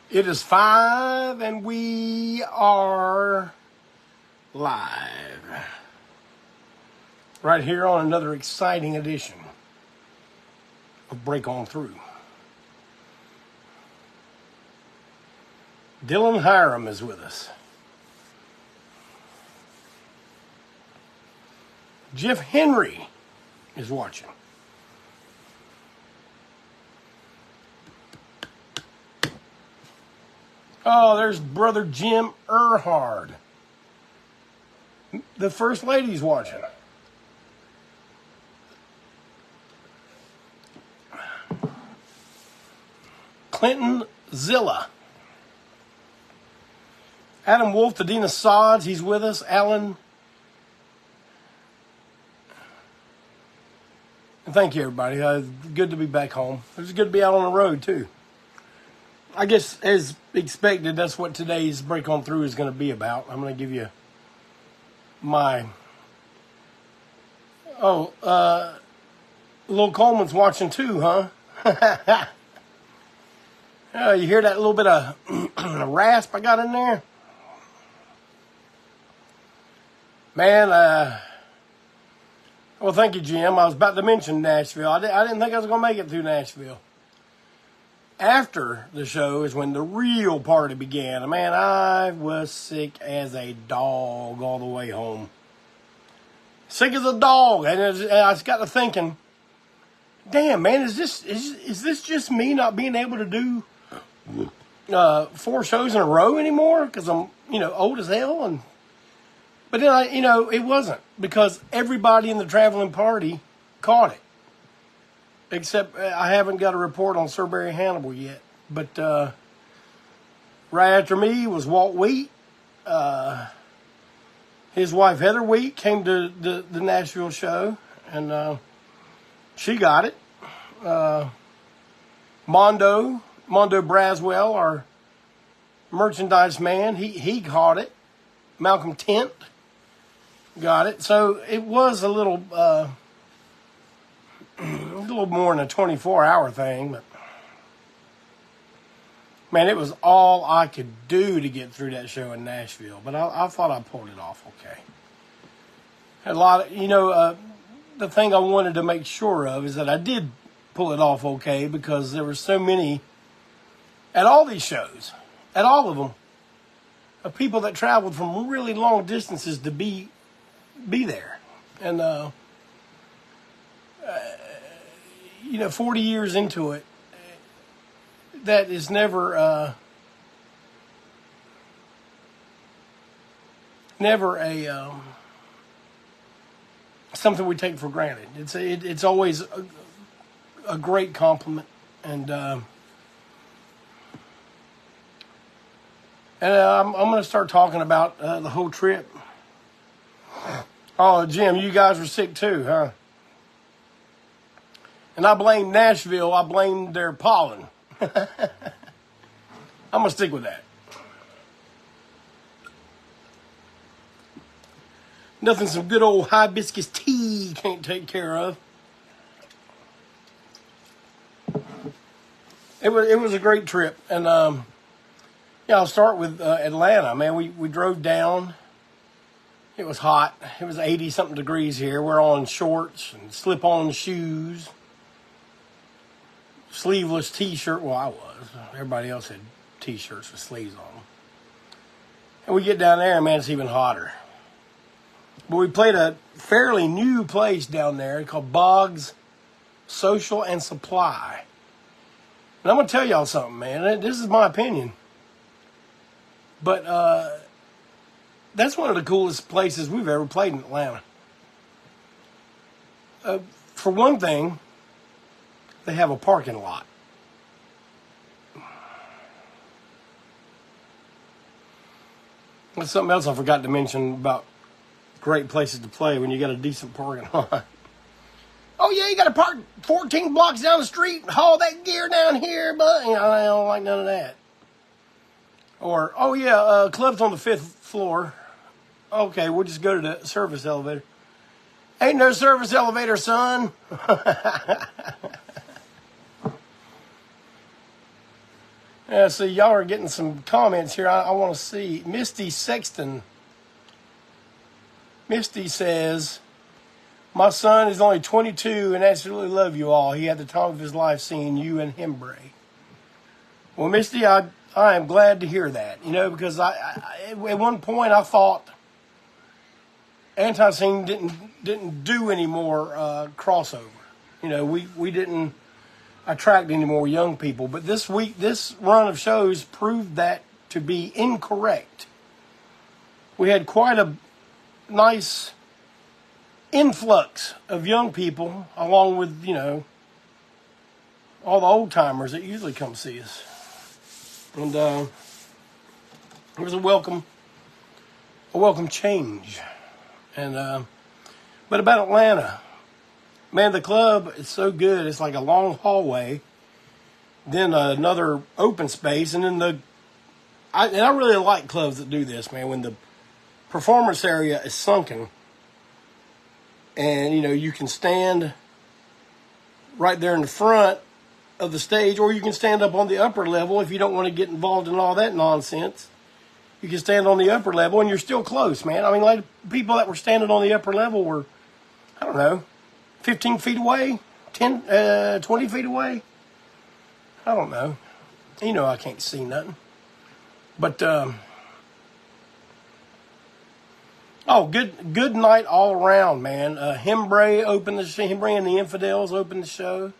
It is 5 and we are live. Right here on another exciting edition of Break On Through. Dylan Hiram is with us. Jeff Hembree is watching. Oh, there's Brother Jim Erhard. The First Lady's watching. Clinton Zilla. Adam Wolf, Adina Sods, he's with us. Alan. And thank you, everybody. Good to be back home. It was good to be out on the road, too. I guess, as expected, that's what today's Break On Through is going to be about. I'm going to give you my... Lil Coleman's watching too, huh? You hear that little bit of rasp I got in there? Man, well, thank you, Jim. I was about to mention Nashville. I didn't think I was going to make it through Nashville. After the show is when the real party began. Man, I was sick as a dog all the way home. Sick as a dog. And I just got to thinking, damn, man, is this just me not being able to do 4 shows in a row anymore? Because I'm, old as hell. But then it wasn't. Because everybody in the traveling party caught it. Except I haven't got a report on Sir Barry Hannibal yet. But right after me was Walt Wheat. His wife Heather Wheat came to the Nashville show. And she got it. Mondo Braswell, our merchandise man, he caught it. Malcolm Tent got it. So it was a little more than a 24-hour thing, but man, it was all I could do to get through that show in Nashville. But I thought I pulled it off okay. Had a lot of, the thing I wanted to make sure of is that I did pull it off okay, because there were so many at all these shows, at all of them, of people that traveled from really long distances to be there. And 40 years into it, that is never a something we take for granted. It's always a great compliment, and I'm going to start talking about the whole trip. Oh, Jim, you guys were sick too, huh? And I blame Nashville. I blame their pollen. I'm going to stick with that. Nothing some good old hibiscus tea can't take care of. It was a great trip. And I'll start with Atlanta. Man, we drove down. It was hot. It was 80-something degrees here. We're on shorts and slip-on shoes. Sleeveless t-shirt. Well, I was. Everybody else had t-shirts with sleeves on them. And we get down there, and man, it's even hotter. But we played a fairly new place down there called Boggs Social and Supply. And I'm going to tell y'all something, man. This is my opinion. But that's one of the coolest places we've ever played in Atlanta. For one thing, they have a parking lot. That's something else I forgot to mention about great places to play when you got a decent parking lot. Oh, yeah, you got to park 14 blocks down the street and haul that gear down here, but I don't like none of that. Or, oh, yeah, club's on the 5th floor. Okay, we'll just go to the service elevator. Ain't no service elevator, son. Yeah, see, y'all are getting some comments here. I want to see. Misty Sexton. Misty says, my son is only 22 and absolutely love you all. He had the time of his life seeing you and Hembree. Well, Misty, I am glad to hear that. You know, because I at one point I thought ANTiSEEN didn't do any more crossover. You know, we didn't attract any more young people. But this week, this run of shows proved that to be incorrect. We had quite a nice influx of young people, along with, you know, all the old timers that usually come see us. And it was a welcome change. And but about Atlanta, man, the club is so good. It's like a long hallway, then another open space, and then I really like clubs that do this, man. When the performance area is sunken, and you know you can stand right there in the front of the stage, or you can stand up on the upper level if you don't want to get involved in all that nonsense. You can stand on the upper level, and you're still close, man. I mean, like people that were standing on the upper level were, I don't know, 15 feet away, 20 feet away. I don't know. You know, I can't see nothing. But oh, good night all around, man. Hembree opened the show. Hembree and the Infidels opened the show.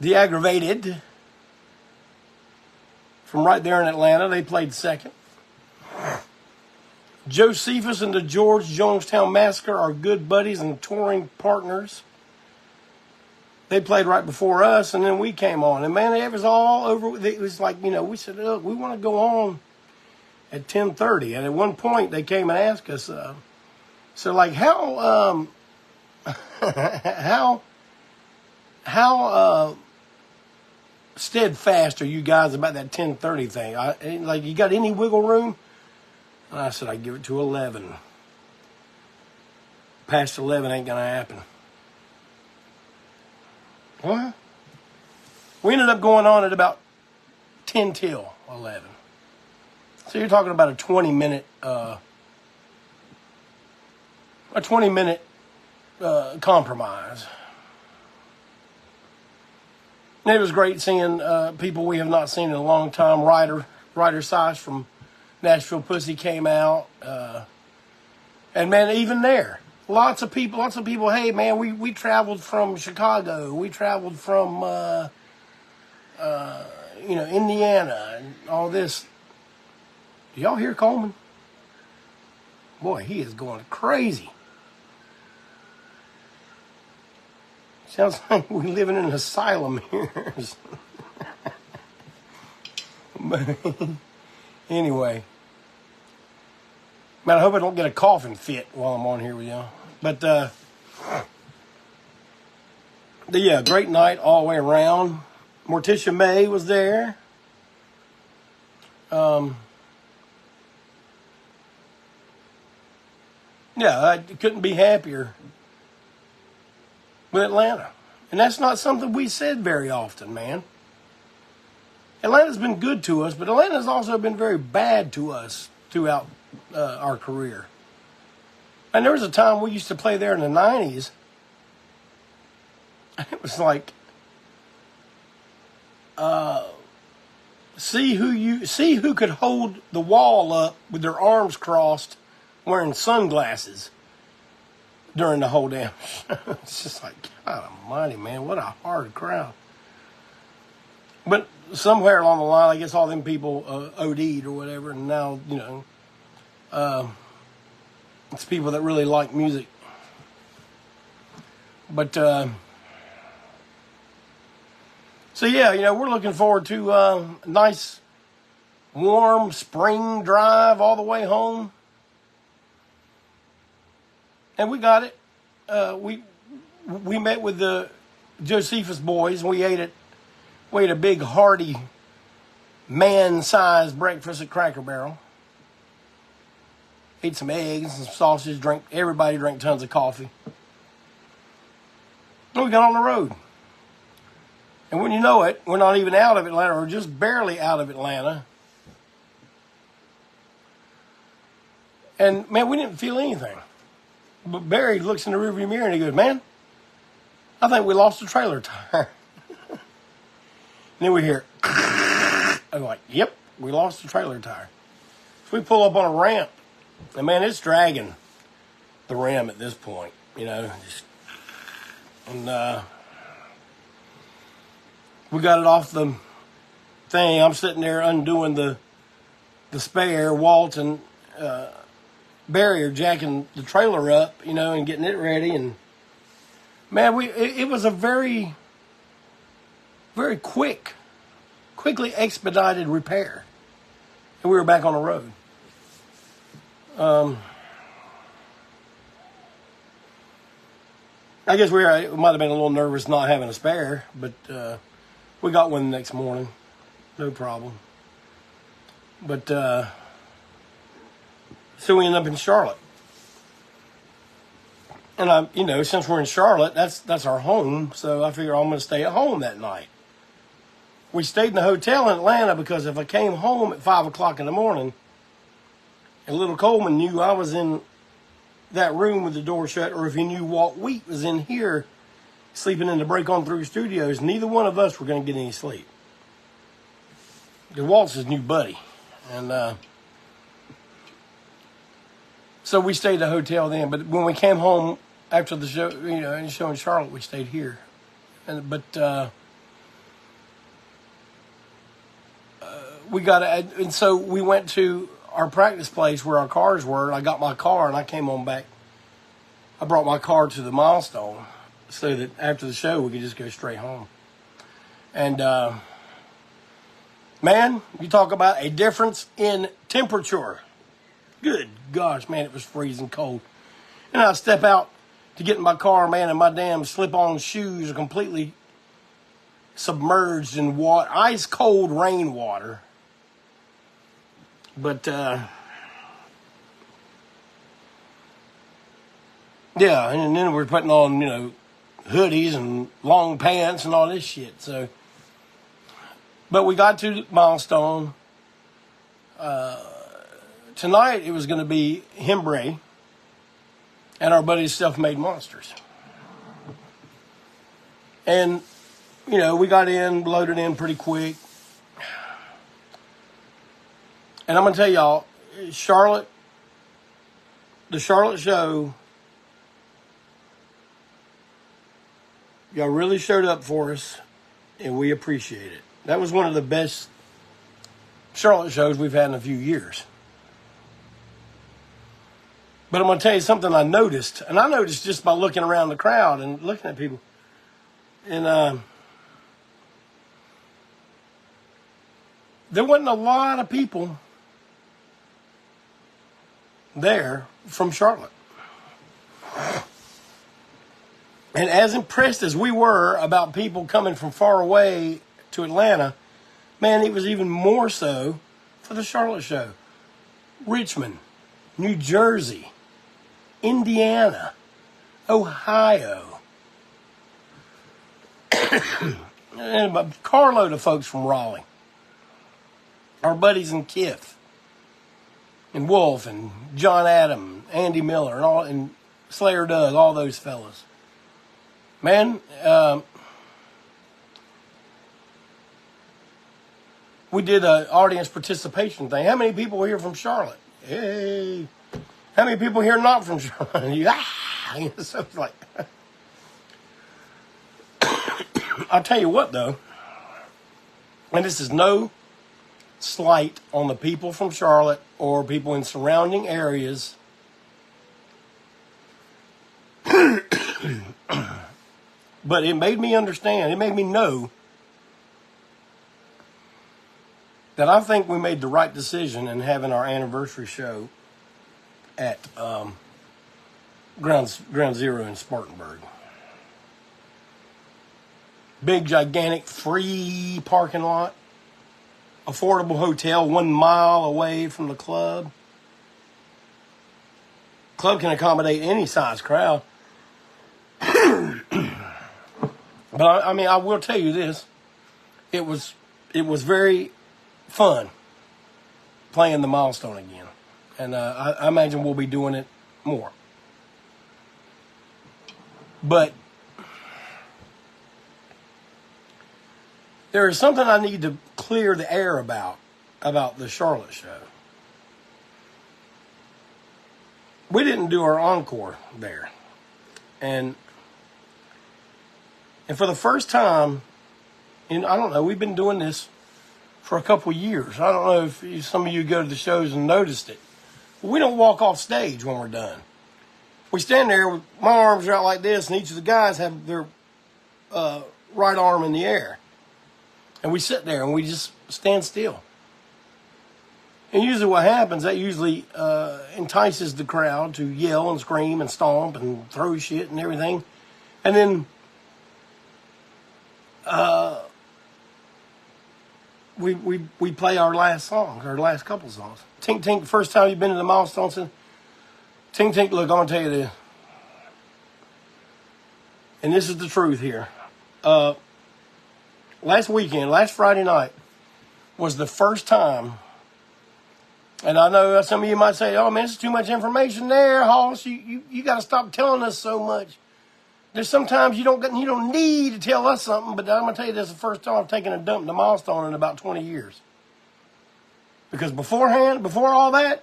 The Aggravated from right there in Atlanta, they played second. Josephus and the George Jonestown Massacre are good buddies and touring partners. They played right before us, and then we came on. And man, it was all over. It was like, you know, we said, look, we want to go on at 10:30. And at one point, they came and asked us, so like, how steadfast are you guys about that 10:30 thing? Like, you got any wiggle room? And I said, I'd give it to 11. Past 11 ain't going to happen. What? We ended up going on at about 10 till 11. So you're talking about a 20-minute compromise. And it was great seeing people we have not seen in a long time. Ryder Size from Nashville Pussy came out. And man, even there, lots of people, hey man, we traveled from Chicago. We traveled from, Indiana and all this. Do y'all hear Coleman? Boy, he is going crazy. Sounds like we're living in an asylum here. But anyway. Man, I hope I don't get a coughing fit while I'm on here with y'all. But, yeah, great night all the way around. Morticia May was there. Yeah, I couldn't be happier with Atlanta. And that's not something we said very often, man. Atlanta's been good to us, but Atlanta's also been very bad to us throughout our career. And there was a time we used to play there in the 90s. And it was like, see who could hold the wall up with their arms crossed, wearing sunglasses during the whole damn show. It's just like, God almighty, man, what a hard crowd. But somewhere along the line, I guess all them people OD'd or whatever, and now, you know, it's people that really like music. But, so yeah, you know, we're looking forward to a nice, warm spring drive all the way home. And we got it. We met with the Josephus boys, and we ate a big, hearty, man-sized breakfast at Cracker Barrel. Ate some eggs and some sausage. Everybody drank tons of coffee. And we got on the road. And when you know it, we're not even out of Atlanta, or just barely out of Atlanta. And, man, we didn't feel anything. But Barry looks in the rearview mirror and he goes, man, I think we lost the trailer tire. And then we hear, I'm like, yep, we lost the trailer tire. So we pull up on a ramp. And, man, it's dragging the rim at this point, you know. And we got it off the thing. I'm sitting there undoing the spare. Walt and Barry are jacking the trailer up, you know, and getting it ready. And, man, it was a very, very quickly expedited repair. And we were back on the road. I guess we might have been a little nervous not having a spare, but we got one the next morning. No problem. But so we ended up in Charlotte. And you know, since we're in Charlotte, that's our home, so I figure I'm going to stay at home that night. We stayed in the hotel in Atlanta because if I came home at 5 o'clock in the morning, and little Coleman knew I was in that room with the door shut, or if he knew Walt Wheat was in here sleeping in the Break On Through studios, neither one of us were going to get any sleep. Because Walt's his new buddy. And so we stayed at the hotel then. But when we came home after the show, you know, the show in Charlotte, we stayed here. And so we went to our practice place where our cars were. And I got my car and I came on back. I brought my car to the milestone so that after the show we could just go straight home. And man, you talk about a difference in temperature. Good gosh, man, it was freezing cold. And I step out to get in my car, man, and my damn slip-on shoes are completely submerged in water, ice cold rainwater. But yeah, and then we're putting on, you know, hoodies and long pants and all this shit. So, but we got to Milestone. Tonight it was going to be Hembree and our buddies Self-Made Monsters. And, you know, we got in, loaded in pretty quick. And I'm going to tell y'all, the Charlotte show, y'all really showed up for us, and we appreciate it. That was one of the best Charlotte shows we've had in a few years. But I'm going to tell you something I noticed, and I noticed just by looking around the crowd and looking at people. And there wasn't a lot of people there from Charlotte. And as impressed as we were about people coming from far away to Atlanta, man, it was even more so for the Charlotte show. Richmond, New Jersey, Indiana, Ohio, and a carload of folks from Raleigh. Our buddies in Kith, and Wolf, and John Adam, Andy Miller, and Slayer Doug, all those fellas. Man, we did an audience participation thing. How many people were here from Charlotte? Hey. How many people here not from Charlotte? So it's like, I'll tell you what though, and this is no slight on the people from Charlotte or people in surrounding areas. But it made me understand, it made me know that I think we made the right decision in having our anniversary show at Ground Zero in Spartanburg. Big, gigantic, free parking lot. Affordable hotel 1 mile away from the club. Club can accommodate any size crowd. But I mean, I will tell you this: it was very fun playing the milestone again, and I imagine we'll be doing it more. But there is something I need to clear the air about the Charlotte show. We didn't do our encore there, and for the first time, I don't know, we've been doing this for a couple of years. I don't know if some of you go to the shows and noticed it. But we don't walk off stage when we're done. We stand there with my arms are out like this, and each of the guys have their right arm in the air. And we sit there and we just stand still. And usually what happens, that usually entices the crowd to yell and scream and stomp and throw shit and everything. And then we play our last song, our last couple songs. Tink Tink, the first time you've been to the milestone, said, Tink Tink, look, I'm going to tell you this. And this is the truth here. Last Friday night, was the first time, and I know some of you might say, oh man, it's too much information there, Hoss. You got to stop telling us so much. There's sometimes you don't need to tell us something, but I'm going to tell you this is the first time I've taken a dump in the milestone in about 20 years. Because before all that,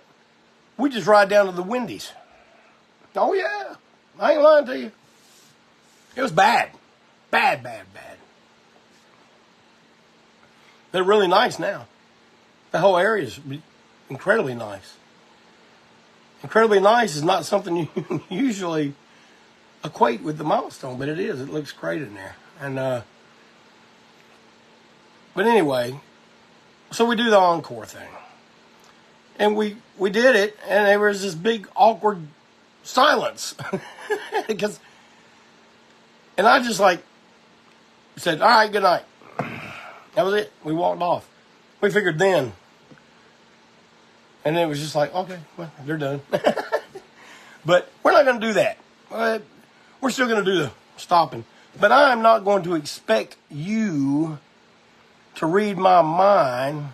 we just ride down to the Wendy's. Oh yeah, I ain't lying to you. It was bad. Bad. They're really nice now. The whole area is incredibly nice. Incredibly nice is not something you usually equate with the milestone, but it is. It looks great in there. And but anyway, so we do the encore thing. And we did it, and there was this big awkward silence. And I just said, all right, good night. That was it. We walked off. We figured then. And it was just like, okay, well, they're done. But we're not going to do that. We're still going to do the stopping. But I am not going to expect you to read my mind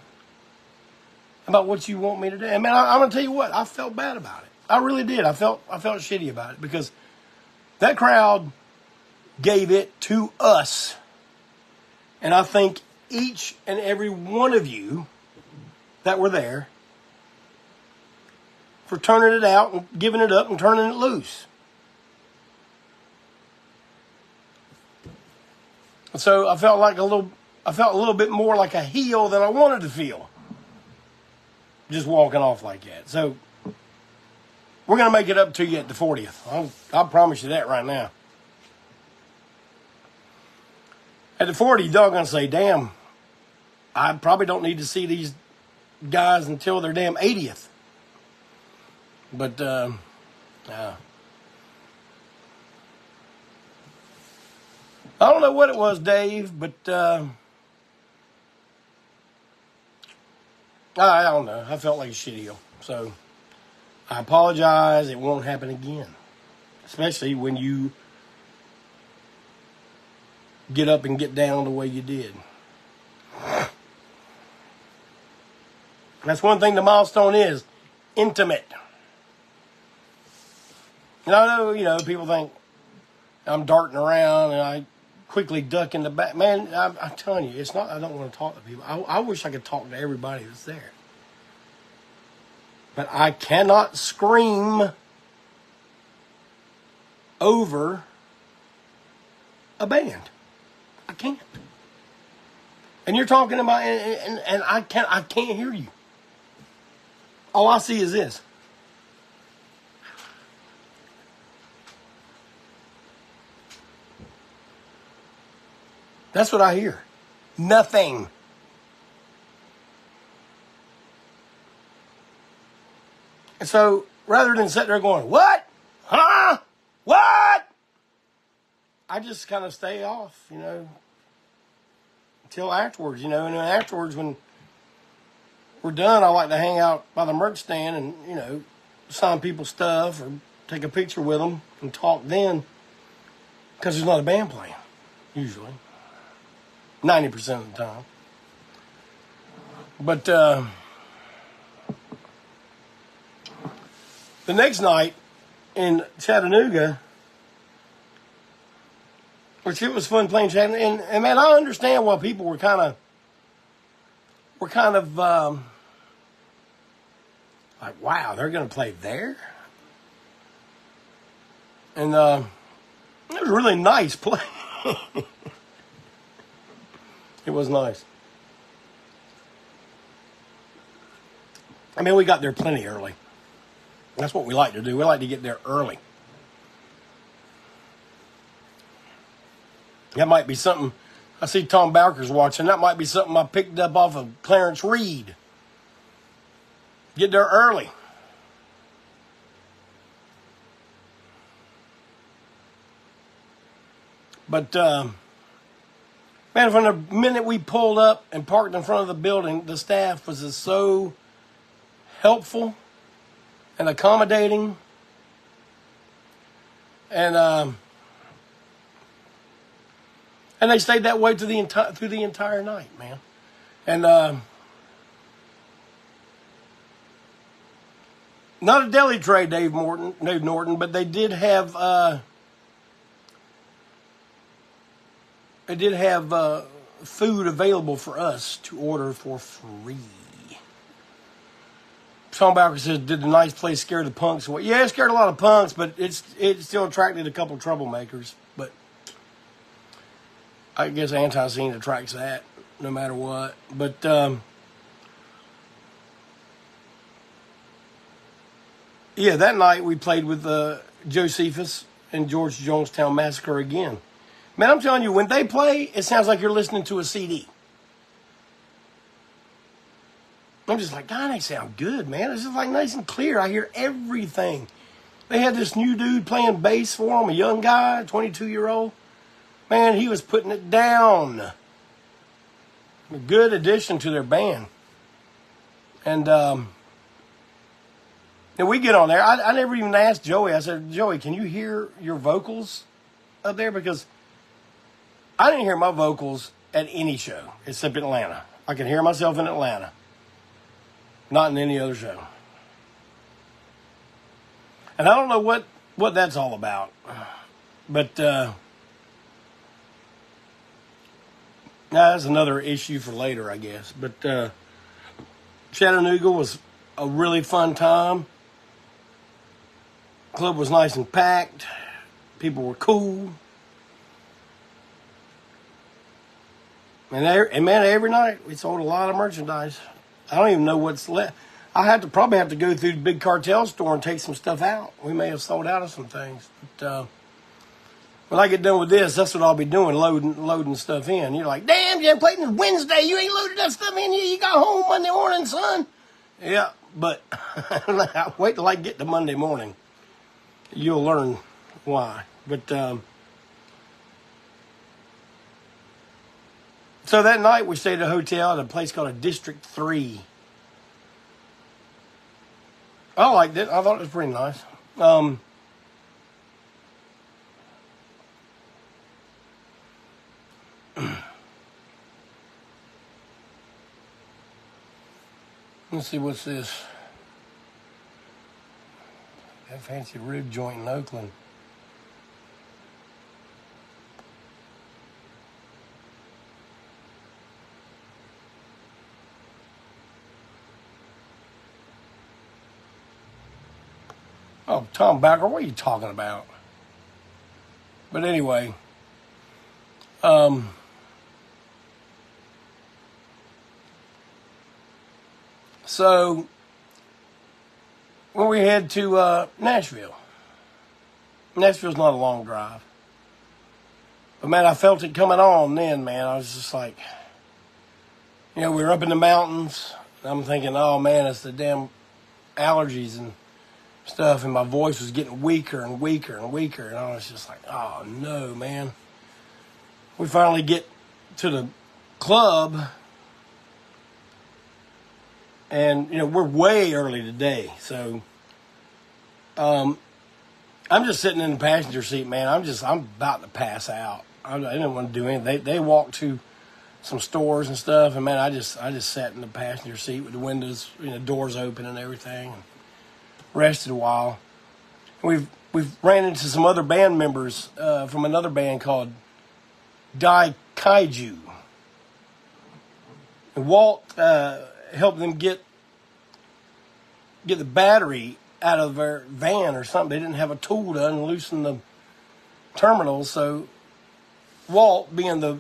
about what you want me to do. I mean, I'm going to tell you what. I felt bad about it. I really did. I felt shitty about it because that crowd gave it to us. And I think each and every one of you that were there for turning it out and giving it up and turning it loose. And so I felt a little bit more like a heel than I wanted to feel. Just walking off like that. So we're going to make it up to you at the 40th. I'll promise you that right now. At the 40th, y'all going to say, damn, I probably don't need to see these guys until their damn 80th. But, I don't know what it was, Dave, but I don't know. I felt like a shitty. So I apologize. It won't happen again. Especially when you get up and get down the way you did. That's one thing the milestone is. Intimate. And I know, people think I'm darting around and I quickly duck in the back. Man, I'm telling you, it's not, I don't want to talk to people. I wish I could talk to everybody that's there. But I cannot scream over a band. I can't. And you're talking about, and I can't hear you. All I see is this. That's what I hear. Nothing. And so, rather than sit there going, what? Huh? What? I just kind of stay off, until afterwards, And then afterwards, when we're done, I like to hang out by the merch stand and, sign people's stuff or take a picture with them and talk then because there's not a band playing. usually. 90% of the time. But the next night in Chattanooga, which it was fun playing Chattanooga, and man, I understand why people were kind of like, wow, they're going to play there? And it was a really nice play. It was nice. I mean, we got there plenty early. That's what we like to do. We like to get there early. That might be something. I see Tom Bowker's watching. That might be something I picked up off of Clarence Reed. Get there early. But, man, from the minute we pulled up and parked in front of the building, the staff was just so helpful and accommodating. And they stayed that way through the entire night, man. And not a deli tray, Dave Norton, but they did have food available for us to order for free. Tom Bowker says, did the nice place scare the punks away? Yeah, it scared a lot of punks, but it still attracted a couple troublemakers. But I guess ANTiSEEN attracts that no matter what. But yeah, that night we played with Josephus and George Jonestown Massacre again. Man, I'm telling you, when they play, it sounds like you're listening to a CD. I'm just like, God, they sound good, man. It's just like nice and clear. I hear everything. They had this new dude playing bass for them, a young guy, 22-year-old. Man, he was putting it down. A good addition to their band. And we get on there. I never even asked Joey. I said, Joey, can you hear your vocals up there? Because I didn't hear my vocals at any show except Atlanta. I could hear myself in Atlanta. Not in any other show. And I don't know what that's all about. But that's another issue for later, I guess. But Chattanooga was a really fun time. Club was nice and packed. People were cool. And man, every night we sold a lot of merchandise. I don't even know what's left. I probably have to go through the big cartel store and take some stuff out. We may have sold out of some things. But when I get done with this, that's what I'll be doing, loading stuff in. You're like, damn, you played on Wednesday. You ain't loaded that stuff in. You got home Monday morning, son. Yeah, but wait till I get to Monday morning. You'll learn why. But so that night we stayed at a hotel at a place called a District 3. I liked it. I thought it was pretty nice. Let's see, what's this? That fancy rib joint in Oakland. Oh, Tom Bowker, what are you talking about? But anyway, so when we head to Nashville, Nashville's not a long drive. But man, I felt it coming on then, man. I was just like, we were up in the mountains. I'm thinking, oh man, it's the damn allergies and stuff, and my voice was getting weaker and weaker and weaker, and I was just like, oh no, man. We finally get to the club, and we're way early today, so I'm just sitting in the passenger seat, man. I'm about to pass out. I didn't want to do anything. They walked to some stores and stuff, and man, I just sat in the passenger seat with the windows, doors open and everything, and rested a while. We've ran into some other band members from another band called Dai Kaiju. And Walt helped them get the battery out of their van or something. They didn't have a tool to unloosen the terminal, so Walt, being the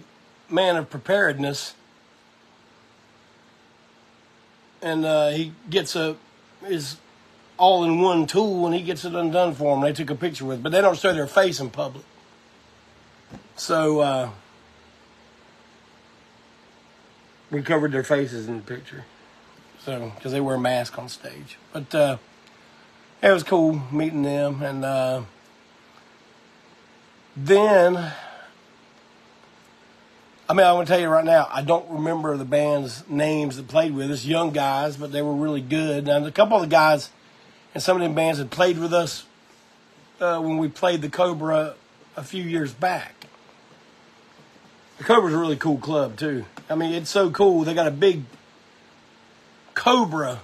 man of preparedness, and he gets his all-in-one tool, and he gets it undone for them. They took a picture with it, but they don't show their face in public. So we covered their faces in the picture, so because they wear a mask on stage. But it was cool meeting them, and then. I mean, I want to tell you right now, I don't remember the band's names that played with us, young guys, but they were really good. And a couple of the guys in some of them bands had played with us when we played the Cobra a few years back. The Cobra's a really cool club, too. I mean, it's so cool. They got a big Cobra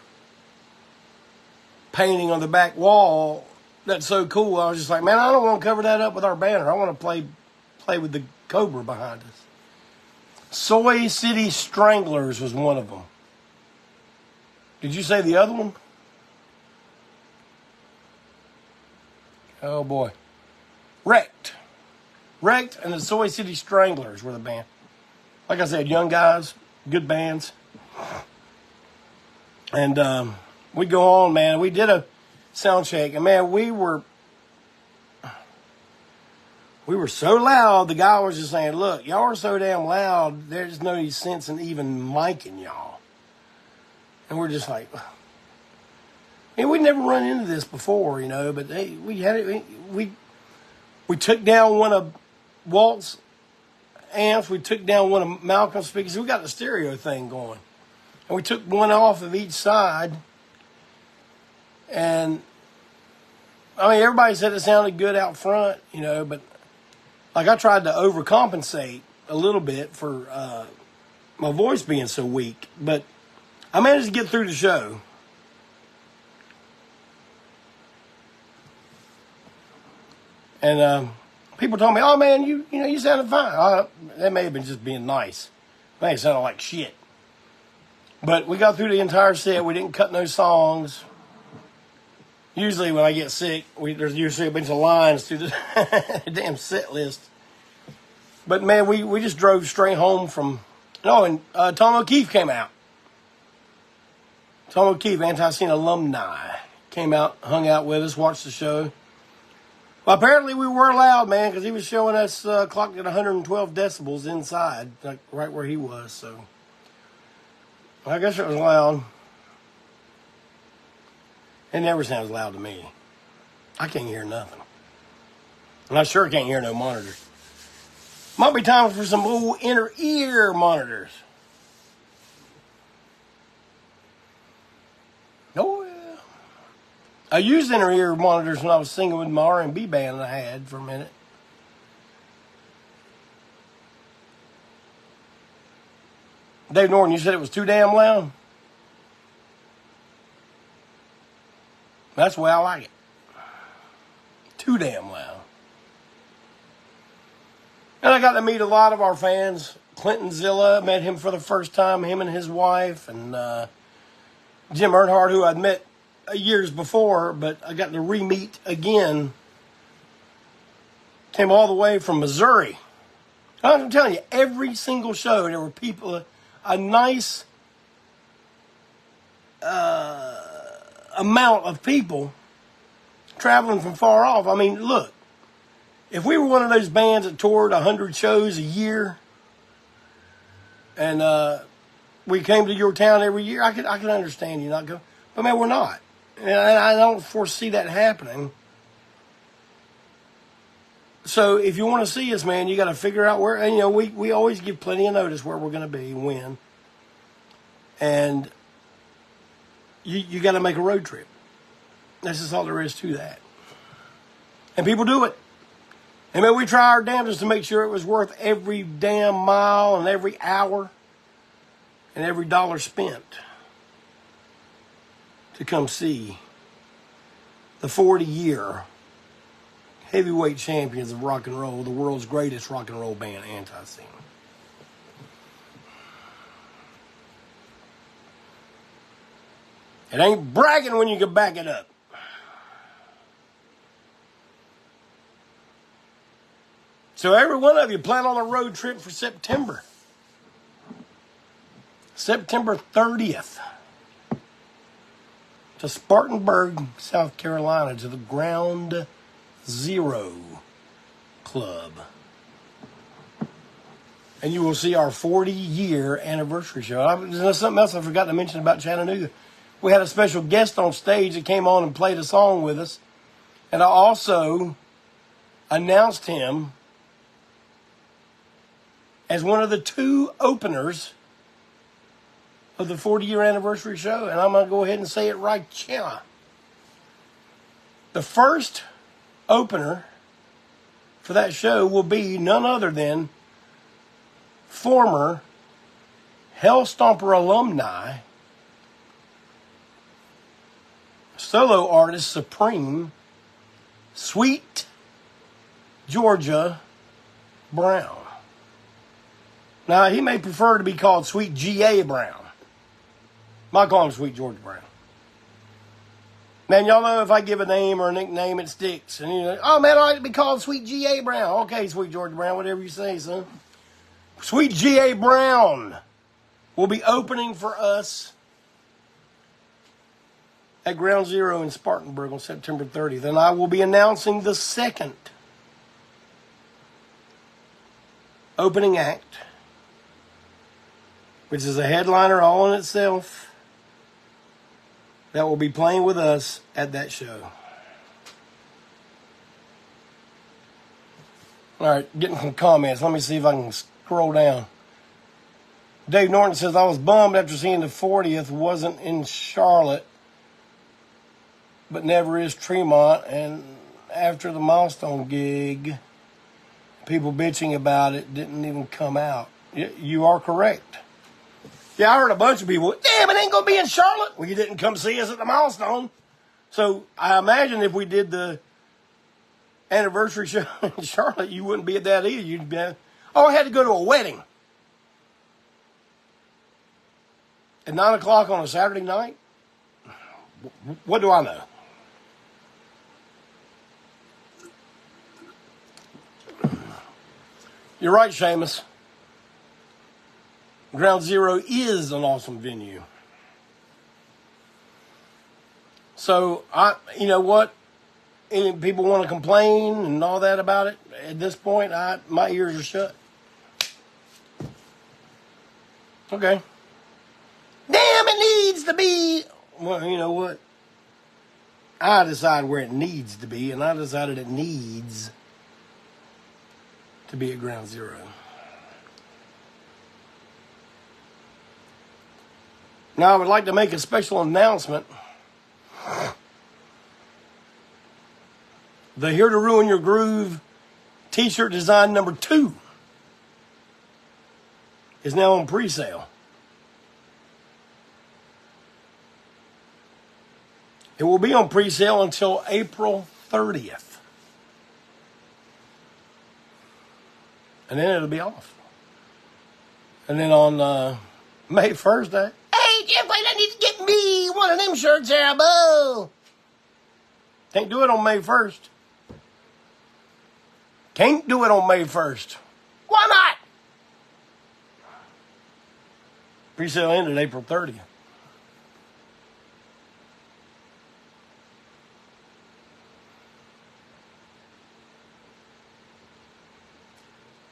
painting on the back wall. That's so cool. I was just like, man, I don't want to cover that up with our banner. I want to play with the Cobra behind us. Soy City Stranglers was one of them. Did you say the other one? Oh, boy. Wrecked and the Soy City Stranglers were the band. Like I said, young guys, good bands. And we go on, man. We did a sound check, and, man, we were so loud, the guy was just saying, look, y'all are so damn loud, there's no sense in even micing y'all. And we're just like, I mean, we'd never run into this before, but hey, we had it. We took down one of Walt's amps. We took down one of Malcolm's speakers. We got the stereo thing going. And we took one off of each side. And, I mean, everybody said it sounded good out front, but like I tried to overcompensate a little bit for my voice being so weak, but I managed to get through the show. And people told me, "Oh man, you sounded fine." That may have been just being nice. It may have sounded like shit, but we got through the entire set. We didn't cut no songs. Usually when I get sick, there's usually a bunch of lines through the damn set list. But, man, we just drove straight home from... No, and Tom O'Keefe came out. Tom O'Keefe, ANTiSEEN alumni, came out, hung out with us, watched the show. Well, apparently we were loud, man, because he was showing us clocked at 112 decibels inside, like right where he was. So I guess it was loud. It never sounds loud to me. I can't hear nothing. And I sure can't hear no monitors. Might be time for some old inner ear monitors. Oh, yeah. I used inner ear monitors when I was singing with my R&B band I had for a minute. Dave Norton, you said it was too damn loud? That's the way I like it. Too damn loud. And I got to meet a lot of our fans. Clinton Zilla, met him for the first time, him and his wife. And Jim Earnhardt, who I'd met years before, but I got to re-meet again. Came all the way from Missouri. I'm telling you, every single show, there were people, a nice amount of people traveling from far off. I mean, look, if we were one of those bands that toured 100 shows a year, and we came to your town every year, I could understand you not going. But man, we're not, and I don't foresee that happening. So if you want to see us, man, you got to figure out where. And we always give plenty of notice where we're going to be, when, and you got to make a road trip. That's just all there is to that. And people do it. And man, we try our damnedest to make sure it was worth every damn mile and every hour and every dollar spent to come see the 40-year heavyweight champions of rock and roll, the world's greatest rock and roll band, ANTiSEEN. It ain't bragging when you can back it up. So every one of you plan on a road trip for September. September 30th. To Spartanburg, South Carolina, to the Ground Zero Club. And you will see our 40-year anniversary show. There's something else I forgot to mention about Chattanooga. We had a special guest on stage that came on and played a song with us. And I also announced him as one of the 2 openers of the 40-year anniversary show. And I'm going to go ahead and say it right here. The first opener for that show will be none other than former Hellstomper alumni, solo artist Supreme, Sweet Georgia Brown. Now, he may prefer to be called Sweet G.A. Brown. I call him Sweet Georgia Brown. Man, y'all know if I give a name or a nickname, it sticks. And you know, oh man, I like to be called Sweet G.A. Brown. Okay, Sweet Georgia Brown, whatever you say, son. Sweet G.A. Brown will be opening for us at Ground Zero in Spartanburg on September 30th. And I will be announcing the second opening act, which is a headliner all in itself, that will be playing with us at that show. All right, getting some comments. Let me see if I can scroll down. Dave Norton says, I was bummed after seeing the 40th wasn't in Charlotte, but never is Tremont. And after the Milestone gig, people bitching about it didn't even come out. You are correct. Yeah, I heard a bunch of people, damn, it ain't going to be in Charlotte. Well, you didn't come see us at the Milestone. So I imagine if we did the anniversary show in Charlotte, you wouldn't be at that either. You'd be, I had to go to a wedding at 9 o'clock on a Saturday night. What do I know? You're right, Seamus. Ground Zero is an awesome venue. So, you know what? Any people want to complain and all that about it, at this point, my ears are shut. Okay. Damn, it needs to be. Well, you know what? I decide where it needs to be, and I decided it needs to be at Ground Zero. Now, I would like to make a special announcement. The Here to Ruin Your Groove t-shirt design number 2 is now on pre-sale. It will be on pre-sale until April 30th. And then it'll be off. And then on May 1st, hey, Jeff, I need to get me one of them shirts there, boo. Can't do it on May 1st. Can't do it on May 1st. Why not? Pre-sale ended April 30th.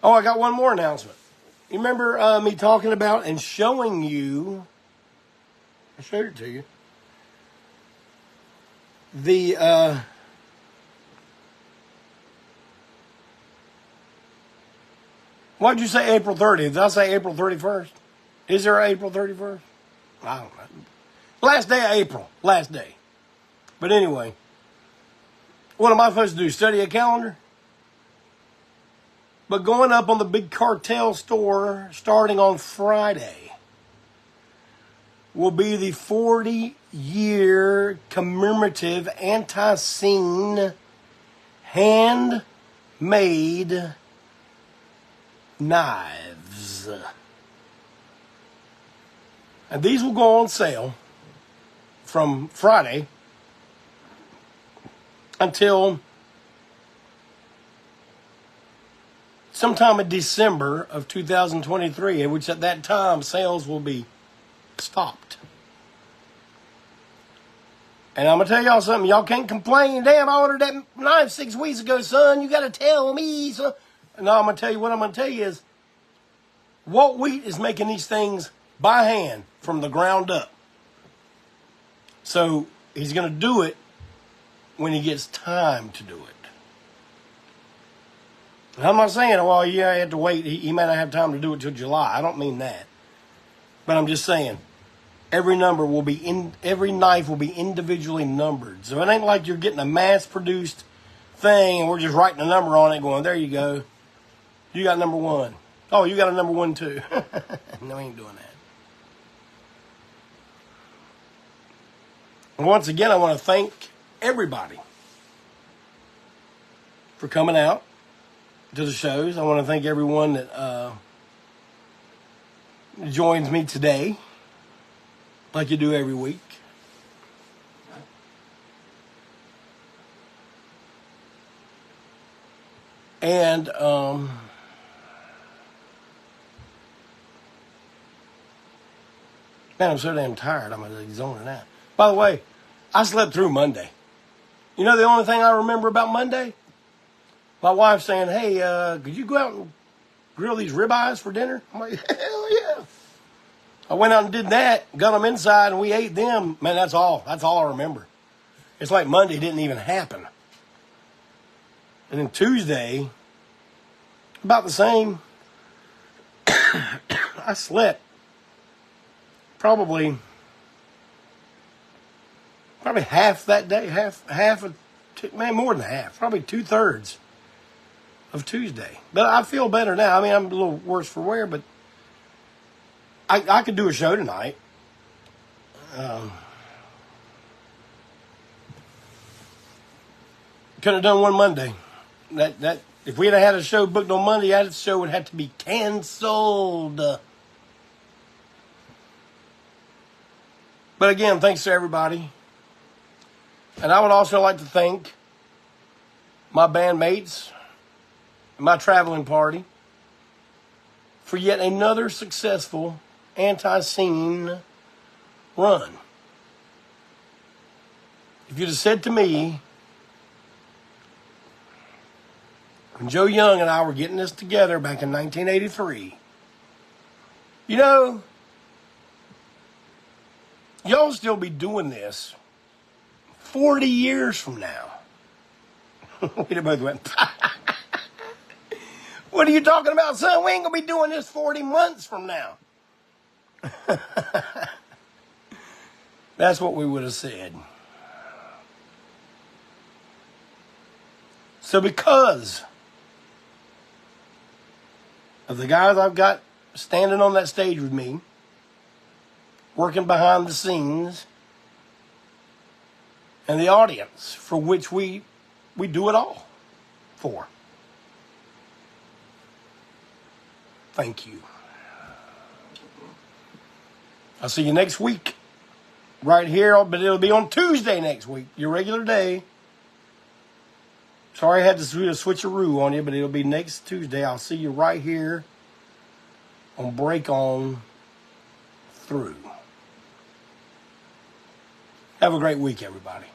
Oh, I got one more announcement. You remember me talking about and showing you, I showed it to you, the why'd you say April 30th? Did I say April 31st? Is there an April 31st? I don't know. Last day of April. Last day. But anyway, what am I supposed to do? Study a calendar? But going up on the big cartel store starting on Friday will be the 40-year commemorative ANTiSEEN handmade knives. And these will go on sale from Friday until sometime in December of 2023, which at that time sales will be stopped. And I'm going to tell y'all something. Y'all can't complain. Damn, I ordered that knife 6 weeks ago, son. You got to tell me. So. No, I'm going to tell you what I'm going to tell you is Walt Wheat is making these things by hand from the ground up. So he's going to do it when he gets time to do it. And I'm not saying, well, yeah, I have to wait. He may not have time to do it till July. I don't mean that. But I'm just saying, every knife will be individually numbered. So it ain't like you're getting a mass-produced thing and we're just writing a number on it going, there you go. You got number 1. Oh, you got a number 1 too. No, we ain't doing that. And once again, I want to thank everybody for coming out to the shows. I want to thank everyone that joins me today, like you do every week. And man, I'm so damn tired. I'm zoning out. By the way, I slept through Monday. You know the only thing I remember about Monday? My wife saying, hey, could you go out and grill these ribeyes for dinner? I'm like, hell yeah. I went out and did that, got them inside, and we ate them. Man, that's all. That's all I remember. It's like Monday didn't even happen. And then Tuesday, about the same. I slept probably half that day, man, more than half, probably 2/3 of Tuesday. But I feel better now. I mean, I'm a little worse for wear, but I could do a show tonight. Could have done one Monday. That if we had a show booked on Monday, that show would have to be canceled. But again, thanks to everybody. And I would also like to thank my bandmates, my traveling party, for yet another successful ANTiSEEN run. If you'd have said to me, when Joe Young and I were getting this together back in 1983, you know, y'all still be doing this 40 years from now. We both went, what are you talking about, son? We ain't going to be doing this 40 months from now. That's what we would have said. So because of the guys I've got standing on that stage with me, working behind the scenes, and the audience for which we do it all for, thank you. I'll see you next week right here, but it'll be on Tuesday next week, your regular day. Sorry I had to do a switcheroo on you, but it'll be next Tuesday. I'll see you right here on Break On Through. Have a great week, everybody.